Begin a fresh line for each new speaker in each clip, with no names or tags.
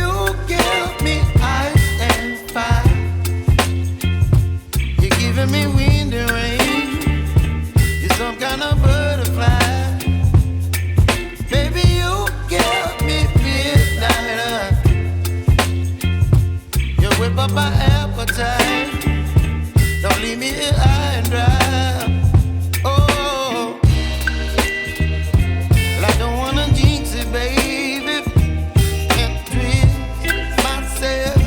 you give me ice and fire. You're giving me wind and rain. You're some kind of butterfly. Baby, you give me midnight. You whip up my appetite. Don't leave me here high and dry. Oh, well, I don't wanna jinx it, baby. Can't twist myself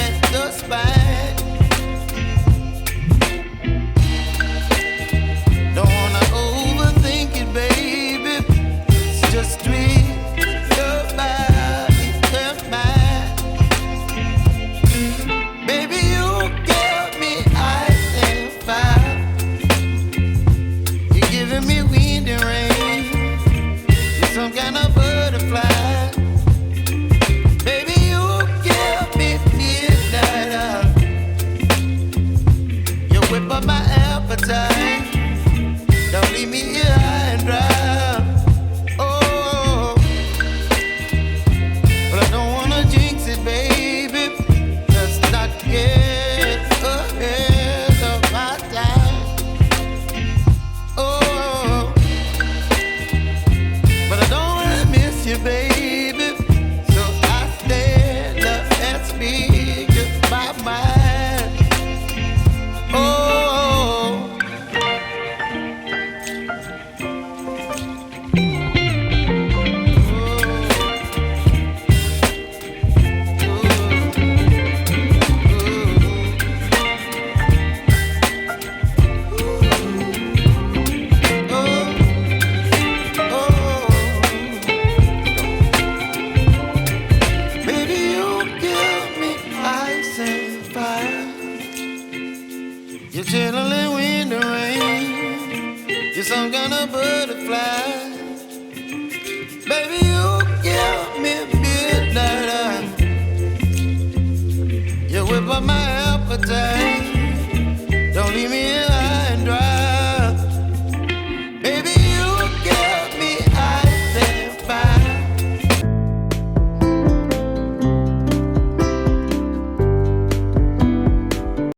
at the spine. Don't wanna overthink it, baby. It's just twist your body and mine. Baby, you give me ice and fire. You're giving me wind and rain. You're some kind of butterfly. Baby, you give me midnight. You whip up my appetite. Don't leave me here high and dry. Oh, but I don't wanna jinx it, baby. Let's not get ahead of my time. Oh, but I don't wanna miss you, baby. So I stand up and speak just my mind. Oh. Baby, you give me ice and fire. You're chilling wind and rain. You're some kind of butterfly. Baby, you give me midnight. You whip up my appetite. Don't leave me here